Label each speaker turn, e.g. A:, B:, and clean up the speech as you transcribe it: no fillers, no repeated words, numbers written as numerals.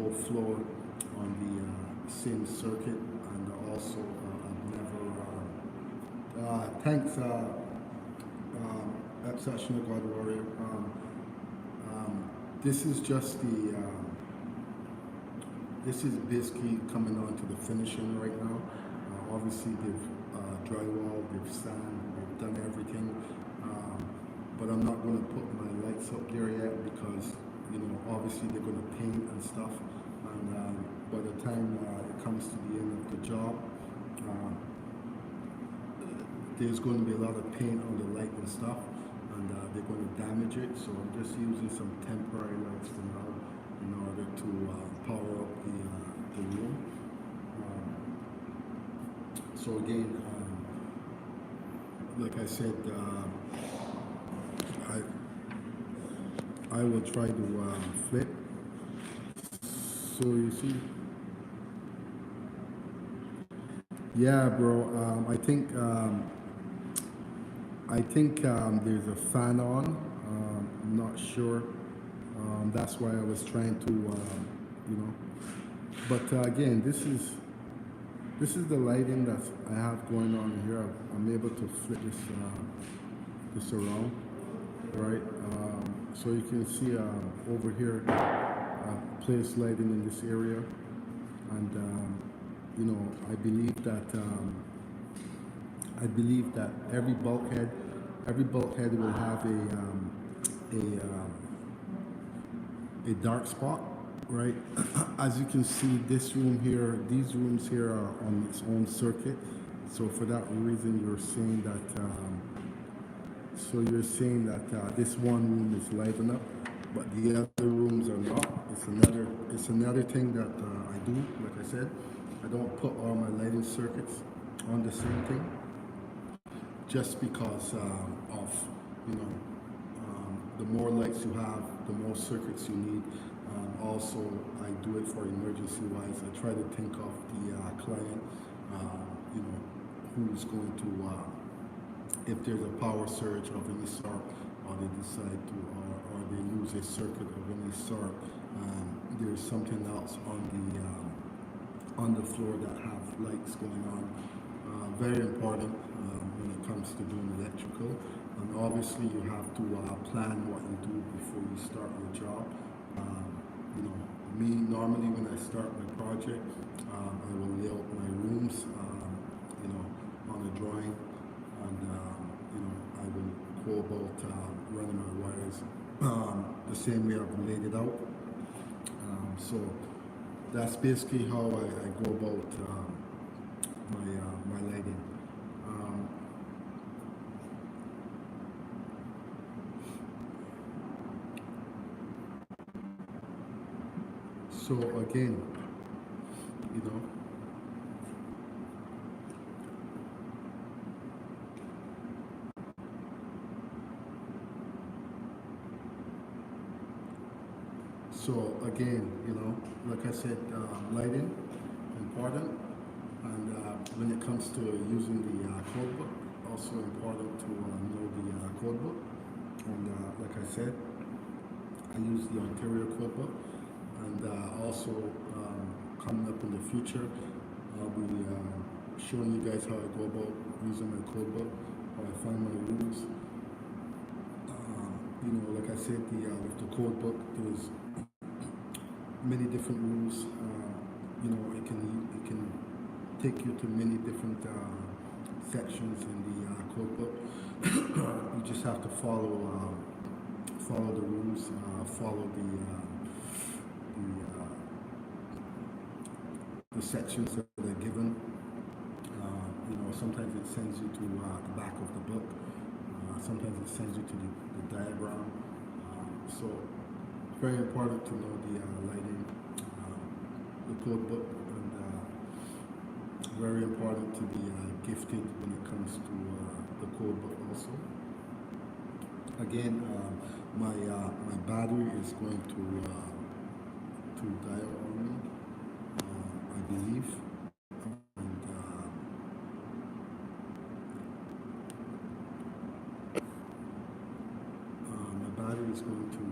A: whole floor on the same circuit, and also I've never. Thanks, Exceptional God Warrior. This is just the. This is basically coming on to the finishing right now. Obviously, they've drywall, they've sand, they've done everything. But I'm not going to put my lights up there yet because, you know, obviously they're going to paint and stuff. And by the time it comes to the end of the job, there's going to be a lot of paint on the light and stuff, and they're going to damage it. So I'm just using some temporary lights for now in order to power up the room. So again, like I said, I will try to flip. So you see, yeah, bro. I think there's a fan on. I'm not sure. That's why I was trying to, you know. But again, this is the lighting that I have going on here. I'm able to flip this around, right? So you can see over here, place lighting in this area, and you know, I believe that every bulkhead will have a dark spot, right? As you can see, this room here, these rooms here are on its own circuit. So for that reason, you're saying that this one room is lighting up, but the other rooms are not. It's another thing that I do. Like I said, I don't put all my lighting circuits on the same thing, just because of, you know, the more lights you have, the more circuits you need. Also, I do it for emergency wise. I try to think of the client, you know, who's going to, if there's a power surge of any sort, or they decide to, or they lose a circuit of any sort, there's something else on the floor that have lights going on. Very important when it comes to doing electrical. And obviously you have to plan what you do before you start your job. You know, me normally when I start my project, I will lay out my rooms, you know, on a drawing, and you know, I will go about running my wires the same way I've laid it out. So that's basically how I go about my lighting. So again, you know, like I said, lighting important, and when it comes to using the code book, also important to know the code book. And like I said, I use the Ontario code book, and also coming up in the future, I'll be showing you guys how I go about using my code book, how I find my rules. You know, like I said, with the code book, there's many different rules. You know, it can take you to many different sections in the code book. You just have to follow the rules, follow the sections that are given. You know, sometimes it sends you to the back of the book. Sometimes it sends you to the diagram. So it's very important to know the lighting, the code book, and very important to be gifted when it comes to the code book also. Again, my battery is going to die on me, I believe. And my battery is going to